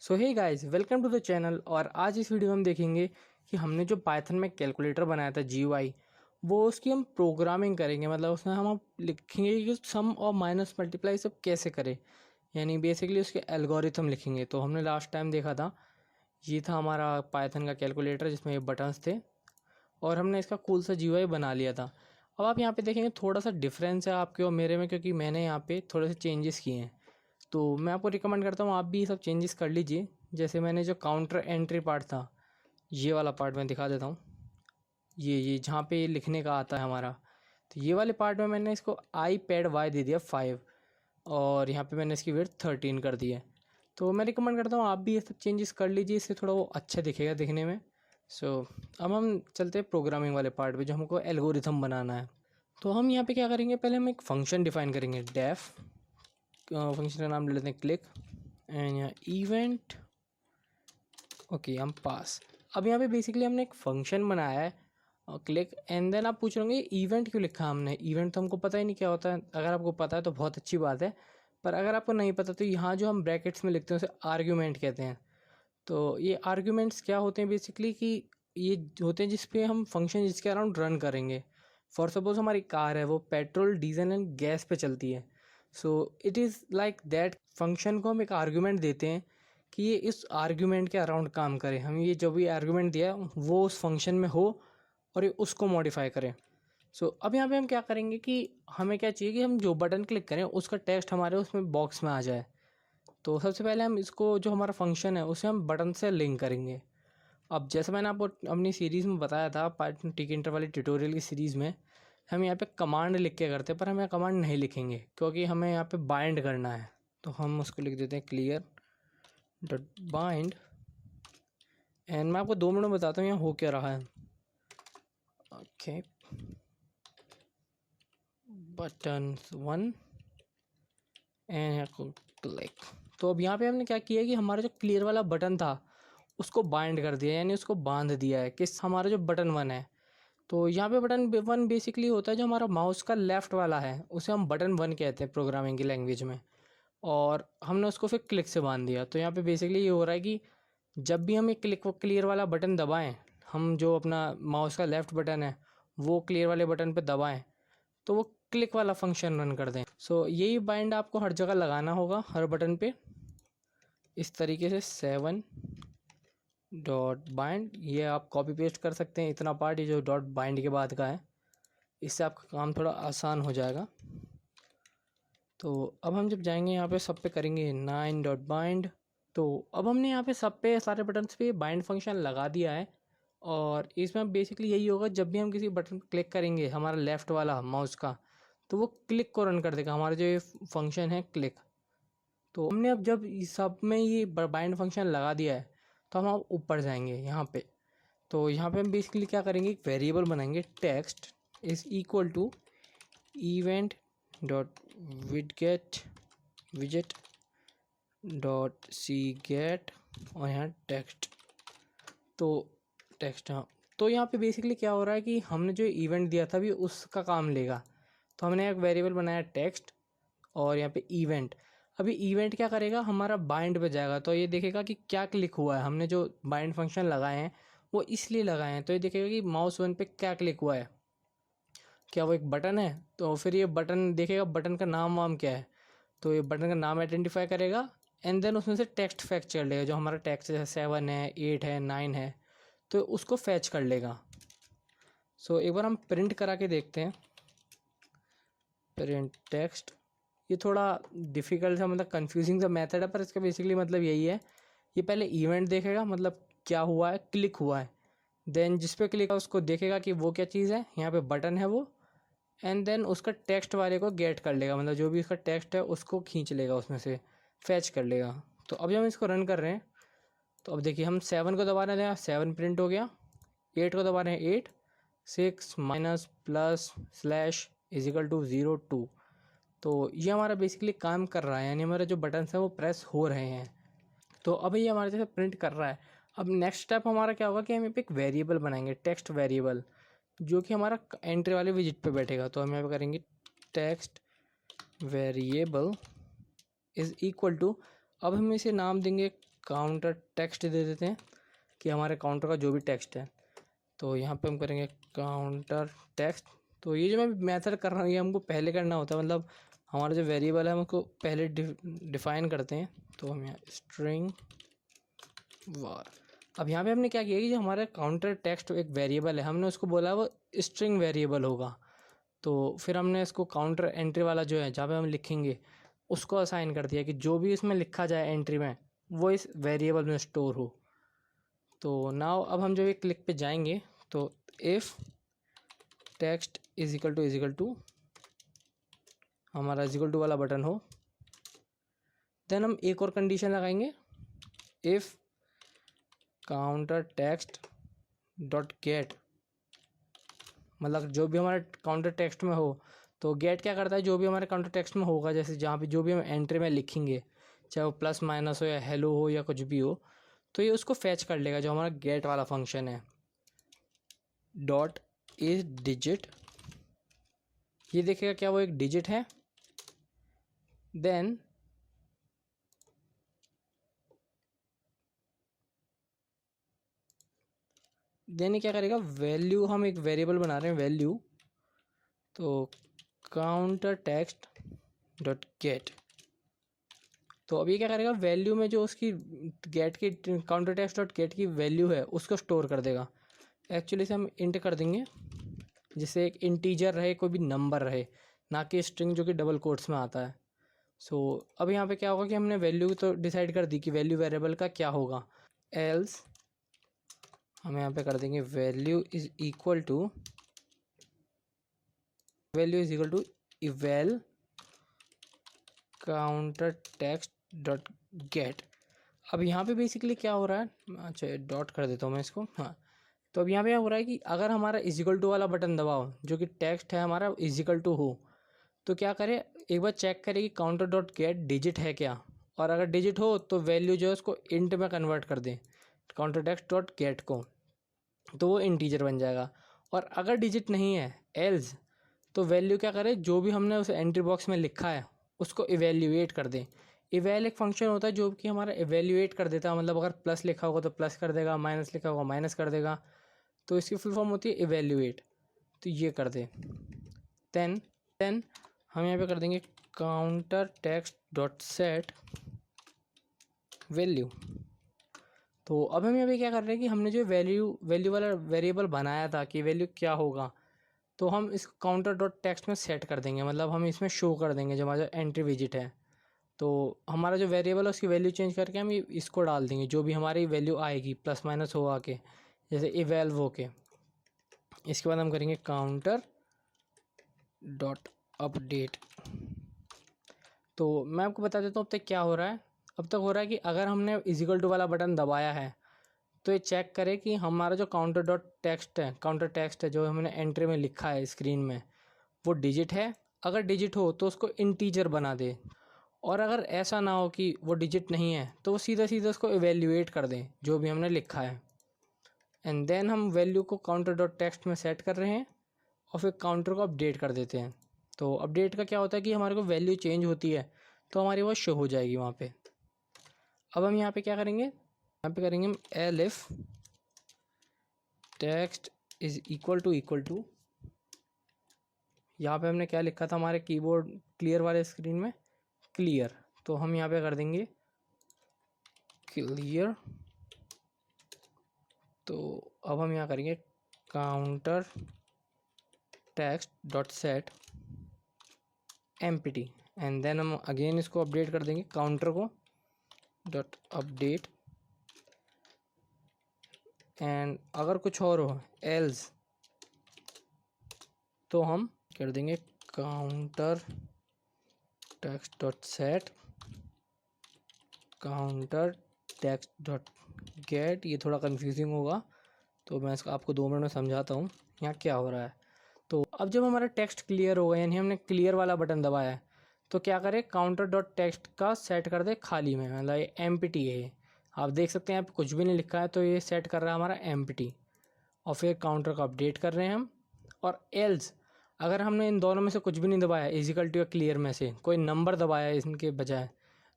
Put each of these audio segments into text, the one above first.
So hey guys, welcome to the channel. और आज इस वीडियो में हम देखेंगे कि हमने जो पाइथन में कैलकुलेटर बनाया था GUI, वो उसकी हम प्रोग्रामिंग करेंगे। मतलब उसमें हम लिखेंगे कि सम और माइनस मल्टीप्लाई सब कैसे करें, यानी बेसिकली उसके एल्गोरिथम लिखेंगे। तो हमने लास्ट टाइम देखा था, ये था हमारा पाइथन का कैलकुलेटर जिसमें ये बटन्स थे और हमने इसका कूल सा GUI बना लिया था। अब आप यहाँ पे देखेंगे थोड़ा सा डिफरेंस है आपके और मेरे में, क्योंकि मैंने यहाँ पे थोड़े से चेंजेस किए हैं। तो मैं आपको रिकमेंड करता हूँ आप भी ये सब चेंजेस कर लीजिए। जैसे मैंने जो काउंटर एंट्री पार्ट था, ये वाला पार्ट मैं दिखा देता हूँ। ये जहाँ पे ये लिखने का आता है हमारा, तो ये वाले पार्ट में मैंने इसको iPadY दे दिया 5 और यहाँ पे मैंने इसकी विड्थ 13 कर दी है। तो मैं रिकमेंड करता हूँ आप भी ये सब चेंजेस कर लीजिए, इससे थोड़ा वो अच्छा दिखेगा दिखने में। अब हम चलते हैं प्रोग्रामिंग वाले पार्ट पे, जो हमको एल्गोरिथम बनाना है। तो हम यहाँ पे क्या करेंगे, पहले हम एक फंक्शन डिफाइन करेंगे, डेफ। फंक्शन का नाम ले लेते हैं क्लिक एंड यहाँ इवेंट। ओके, हम पास। अब यहाँ पे बेसिकली हमने एक फंक्शन बनाया है क्लिक एंड देन आप पूछ रहे होंगे इवेंट क्यों लिखा हमने। इवेंट तो हमको पता ही नहीं क्या होता है। अगर आपको पता है तो बहुत अच्छी बात है, पर अगर आपको नहीं पता तो यहाँ जो हम ब्रैकेट्स में लिखते हैं उसे आर्ग्यूमेंट कहते हैं। तो ये आर्ग्यूमेंट्स क्या होते हैं बेसिकली, कि ये होते हैं जिसपे हम फंक्शन जिसके अराउंड रन करेंगे। फॉर सपोज हमारी कार है, वो पेट्रोल डीजल एंड गैस पे चलती है। So it is like that, function को हम एक आर्ग्यूमेंट देते हैं कि ये इस आर्ग्यूमेंट के अराउंड काम करे। हम ये जो भी आर्ग्यूमेंट दिया है वो उस फंक्शन में हो और ये उसको मॉडिफाई करें। अब यहाँ पे हम क्या करेंगे कि हमें क्या चाहिए कि हम जो बटन क्लिक करें उसका टेक्स्ट हमारे उसमें बॉक्स में आ जाए। तो सबसे पहले हम इसको, जो हमारा फंक्शन है उसे हम बटन से लिंक करेंगे। अब जैसे मैंने आपको अपनी सीरीज़ में बताया था, पाइथन टिक इंटर वाली ट्यूटोरियल की सीरीज़ में, हम यहाँ पे कमांड लिख के करते हैं, पर हम यहाँ कमांड नहीं लिखेंगे क्योंकि हमें यहाँ पे बाइंड करना है। तो हम उसको लिख देते हैं क्लियर डॉट बाइंड एंड मैं आपको 2 मिनट में बताता हूँ यहाँ हो क्या रहा है। ओके, बटन 1 एंड यहाँ को क्लिक। तो अब यहाँ पे हमने क्या किया कि हमारा जो क्लियर वाला बटन था उसको बाइंड कर दिया, यानी उसको बांध दिया है कि हमारा जो बटन 1 है। तो यहाँ पे बटन 1 बेसिकली होता है जो हमारा माउस का लेफ़्ट वाला है, उसे हम बटन 1 कहते हैं प्रोग्रामिंग की लैंग्वेज में। और हमने उसको फिर क्लिक से बांध दिया। तो यहाँ पे बेसिकली ये हो रहा है कि जब भी हम एक क्लियर वाला बटन दबाएं, हम जो अपना माउस का लेफ़्ट बटन है वो क्लियर वाले बटन पे दबाएं तो वो क्लिक वाला फंक्शन रन कर दें। यही बाइंड आपको हर जगह लगाना होगा, हर बटन पे इस तरीके से 7 डॉट बाइंड। ये आप कॉपी पेस्ट कर सकते हैं, इतना पार्ट ये जो डॉट बाइंड के बाद का है, इससे आपका काम थोड़ा आसान हो जाएगा। तो अब हम जब जाएंगे यहाँ पे सब पे करेंगे 9 डॉट बाइंड। तो अब हमने यहाँ पे सब पे सारे बटन्स पे बाइंड फंक्शन लगा दिया है। और इसमें बेसिकली यही होगा, जब भी हम किसी बटन क्लिक करेंगे हमारा लेफ़्ट वाला माउस का, तो वो क्लिक को रन कर देगा, हमारा जो ये फंक्शन है क्लिक। तो हमने अब जब इस सब में ये बाइंड फंक्शन लगा दिया है, तो हम अब ऊपर जाएंगे यहाँ पे। तो यहाँ पे हम बेसिकली क्या करेंगे, एक वेरिएबल बनाएंगे, text is equal to event dot विजेट डॉट सी गेट और यहाँ टेक्स्ट। तो टेक्स्ट, हाँ। तो यहाँ पे बेसिकली क्या हो रहा है कि हमने जो इवेंट दिया था अभी उसका काम लेगा। तो हमने एक वेरिएबल बनाया टेक्स्ट और यहाँ पे इवेंट। अभी इवेंट क्या करेगा, हमारा बाइंड पे जाएगा तो ये देखेगा कि क्या क्लिक हुआ है। हमने जो बाइंड फंक्शन लगाए हैं वो इसलिए लगाए हैं, तो ये देखेगा कि माउस 1 पे क्या क्लिक हुआ है, क्या वो एक बटन है। तो फिर ये बटन देखेगा, बटन का नाम वाम क्या है, तो ये बटन का नाम आइडेंटिफाई करेगा एंड देन उसमें से टेक्स्ट फैक्ट कर लेगा। जो हमारा टेक्स्ट है 7 है 8 है 9 है, तो उसको फैच कर लेगा। एक बार हम प्रिंट करा के देखते हैं, प्रिंट टेक्स्ट। ये थोड़ा डिफ़िकल्ट सा, मतलब कंफ्यूजिंग सा मेथड है, पर इसका बेसिकली मतलब यही है। ये पहले इवेंट देखेगा, मतलब क्या हुआ है, क्लिक हुआ है। देन जिस पे क्लिक है उसको देखेगा कि वो क्या चीज़ है, यहाँ पे बटन है वो। एंड देन उसका टेक्स्ट वाले को गेट कर लेगा, मतलब जो भी उसका टेक्स्ट है उसको खींच लेगा, उसमें से फैच कर लेगा। तो अब जब हम इसको रन कर रहे हैं, तो अब देखिए हम 7 को दबा रहे हैं, 7 प्रिंट हो गया। 8 को दबा रहे हैं, 8। 6 minus plus slash equal to 0 2। तो ये हमारा बेसिकली काम कर रहा है, यानी हमारे जो बटन्स हैं वो प्रेस हो रहे हैं। तो अब ये हमारे जैसे प्रिंट कर रहा है। अब नेक्स्ट स्टेप हमारा क्या होगा कि हम यहाँ पे एक वेरिएबल बनाएंगे, टेक्स्ट वेरिएबल, जो कि हमारा एंट्री वाले विजिट पे बैठेगा। तो हम यहाँ पे करेंगे text variable is equal to, अब हम इसे नाम देंगे काउंटर टेक्स्ट दे देते हैं कि हमारे काउंटर का जो भी टेक्स्ट है। तो यहाँ पे हम करेंगे काउंटर टेक्स्ट। तो ये जो मैं मेथड कर रहा हूँ ये हमको पहले करना होता है, मतलब हमारा जो वेरिएबल है हम उसको पहले डिफाइन करते हैं। तो हम यहाँ स्ट्रिंग वार। अब यहाँ पे हमने क्या किया कि जो हमारा काउंटर टेक्स्ट एक वेरिएबल है, हमने उसको बोला वो स्ट्रिंग वेरिएबल होगा। तो फिर हमने इसको काउंटर एंट्री वाला जो है जहाँ पे हम लिखेंगे उसको असाइन कर दिया कि जो भी इसमें लिखा जाए एंट्री में वो इस वेरिएबल में स्टोर हो। तो नाउ अब हम जब एक क्लिक पे जाएंगे तो if text is equal to हमारा इज इक्वल टू वाला बटन हो, देन हम एक और कंडीशन लगाएंगे, if counter text dot get, मतलब जो भी हमारे काउंटर टेक्स्ट में हो। तो गेट क्या करता है, जो भी हमारे काउंटर टेक्स्ट में होगा, जैसे जहाँ पे जो भी हम एंट्री में लिखेंगे, चाहे वो प्लस माइनस हो या हेलो हो या कुछ भी हो, तो ये उसको फैच कर लेगा जो हमारा गेट वाला फंक्शन है। डॉट इज डिजिट, ये देखेगा क्या वो एक डिजिट है। देन ये क्या करेगा, वैल्यू, हम एक वेरिएबल बना रहे हैं वैल्यू, तो काउंटर टेक्स्ट डॉट गेट। तो अब ये क्या करेगा, वैल्यू में जो उसकी गेट की काउंटर टेक्स्ट डॉट गेट की वैल्यू है उसको स्टोर कर देगा। एक्चुअली से हम इंट कर देंगे जिससे एक इंटीजर रहे, कोई भी नंबर रहे, ना कि स्ट्रिंग जो कि डबल कोट्स में आता है। सो अब यहाँ पे क्या होगा कि हमने वैल्यू तो डिसाइड कर दी कि वैल्यू वेरिएबल का क्या होगा। एल्स हम यहाँ पे कर देंगे value is equal to eval counter text dot get. अब यहाँ पे बेसिकली क्या हो रहा है, अच्छा डॉट कर देता हूँ मैं इसको, हाँ। तो अब यहाँ पे क्या हो रहा है कि अगर हमारा इजिकल टू वाला बटन दबाओ जो कि टेक्स्ट है हमारा इजिकल टू हो, तो क्या करे, एक बार चेक करे कि काउंटर डॉट गेट डिजिट है क्या, और अगर डिजिट हो तो वैल्यू जो है उसको इंट में कन्वर्ट कर दें काउंटर टेक्स्ट डॉट गेट को, तो वो इंटीजर बन जाएगा। और अगर डिजिट नहीं है एल्स, तो वैल्यू क्या करे, जो भी हमने उस एंट्री बॉक्स में लिखा है उसको इवेल्यूएट कर दें। इवेल एक फंक्शन होता है जो कि हमारा इवेल्यूएट कर देता है, मतलब अगर प्लस लिखा होगा तो प्लस कर देगा, माइनस लिखा होगा माइनस कर देगा। तो इसकी फुल फॉर्म होती है इवेल्यूएट। तो ये कर दे। देन हम यहाँ पे कर देंगे counter text dot set value. तो अब हम यहाँ पे क्या कर रहे हैं कि हमने जो वैल्यू वाला वेरिएबल बनाया था कि वैल्यू क्या होगा, तो हम इस काउंटर डॉट टेक्स्ट में सेट कर देंगे, मतलब हम इसमें शो कर देंगे जो हमारा एंट्री विजिट है। तो हमारा जो वेरिएबल है उसकी वैल्यू चेंज करके हम इसको डाल देंगे, जो भी हमारी वैल्यू आएगी प्लस माइनस हो आके, जैसे इवेल्व हो के। इसके बाद हम करेंगे काउंटर डॉट अपडेट। तो मैं आपको बता देता हूँ अब तक क्या हो रहा है। अब तक हो रहा है कि अगर हमने इजिकल टू वाला बटन दबाया है तो ये चेक करे कि हमारा जो काउंटर डॉट टेक्स्ट है, काउंटर टेक्स्ट है जो हमने एंट्री में लिखा है स्क्रीन में, वो डिजिट है। अगर डिजिट हो तो उसको इंटीजर बना दे, और अगर ऐसा ना हो कि वो डिजिट नहीं है तो वो सीधा सीधा उसको इवेल्यूएट कर दें जो भी हमने लिखा है। एंड देन हम वैल्यू को काउंटर डॉट टेक्स्ट में सेट कर रहे हैं और फिर काउंटर को अपडेट कर देते हैं। तो अपडेट का क्या होता है कि हमारे को वैल्यू चेंज होती है तो हमारी वो शो हो जाएगी वहाँ पे। अब हम यहाँ पे क्या करेंगे, यहाँ पे करेंगे हम elif text is equal to, यहाँ पे हमने क्या लिखा था हमारे कीबोर्ड क्लियर वाले स्क्रीन में, क्लियर। तो हम यहाँ पे कर देंगे क्लियर। तो अब हम यहाँ करेंगे counter text dot set empty, and then हम अगेन इसको अपडेट कर देंगे counter co dot update. And अगर कुछ और हो एल्स, तो हम कर देंगे counter text dot set counter text dot gate. ये थोड़ा कंफ्यूजिंग होगा तो मैं इसको आपको 2 मिनट में समझाता हूँ यहाँ क्या हो रहा है। तो अब जब हमारा टेक्स्ट क्लियर होगा, यानी हमने क्लियर वाला बटन दबाया है, तो क्या करें, काउंटर डॉट टेक्स्ट का सेट कर दे खाली में, मतलब ये एम्प्टी है। आप देख सकते हैं यहाँ पे कुछ भी नहीं लिखा है, तो ये सेट कर रहा है हमारा एम्प्टी। और फिर काउंटर को अपडेट कर रहे हैं हम। और एल्स, अगर हमने इन दोनों में से कुछ भी नहीं दबाया, इजिकल टू या क्लियर में से कोई नंबर दबाया है इनके बजाय,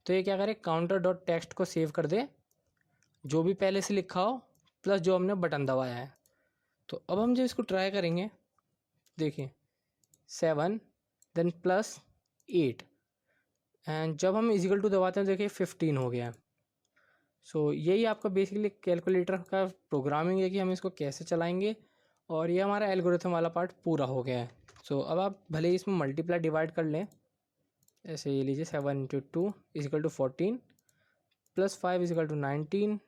तो ये क्या करे, काउंटर डॉट टेक्स्ट को सेव कर दे, जो भी पहले से लिखा हो प्लस जो हमने बटन दबाया है। तो अब हम जब इसको ट्राई करेंगे, देखिए 7 देन +8 एंड जब हम इजिकल टू दबाते हैं देखिए 15 हो गया। सो यही आपका बेसिकली कैलकुलेटर का प्रोग्रामिंग है कि हम इसको कैसे चलाएंगे, और ये हमारा एल्गोरिथम वाला पार्ट पूरा हो गया है। सो अब आप भले ही इसमें मल्टीप्लाई डिवाइड कर लें, ऐसे ये लीजिए 7 × 2 = 14 +5 = 19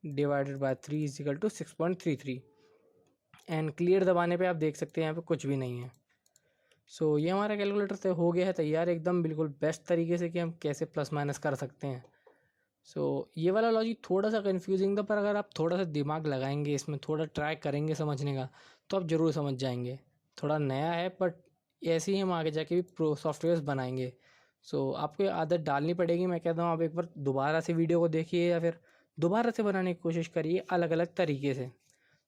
डिवाइडेड बाय 3 = 6.33 एंड क्लियर दबाने पे आप देख सकते हैं यहाँ पे कुछ भी नहीं है। सो ये हमारा कैलकुलेटर तो हो गया है तैयार एकदम बिल्कुल बेस्ट तरीके से कि हम कैसे प्लस माइनस कर सकते हैं। सो ये वाला लॉजिक थोड़ा सा कंफ्यूजिंग था, पर अगर आप थोड़ा सा दिमाग लगाएंगे इसमें, थोड़ा ट्राई करेंगे समझने का, तो आप ज़रूर समझ जाएंगे। थोड़ा नया है बट ऐसे ही हम आगे जाके भी प्रो सॉफ्टवेयर्स बनाएंगे। सो आपको ये आदत डालनी पड़ेगी। मैं कहता हूँ आप एक बार दोबारा से वीडियो को देखिए या फिर दोबारा से बनाने की कोशिश करिए अलग अलग तरीके से।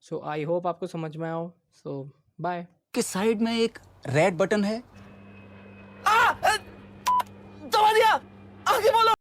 सो आई होप आपको समझ में आओ। सो बाय। के साइड में एक रेड बटन है। दबा दिया, आगे बोलो।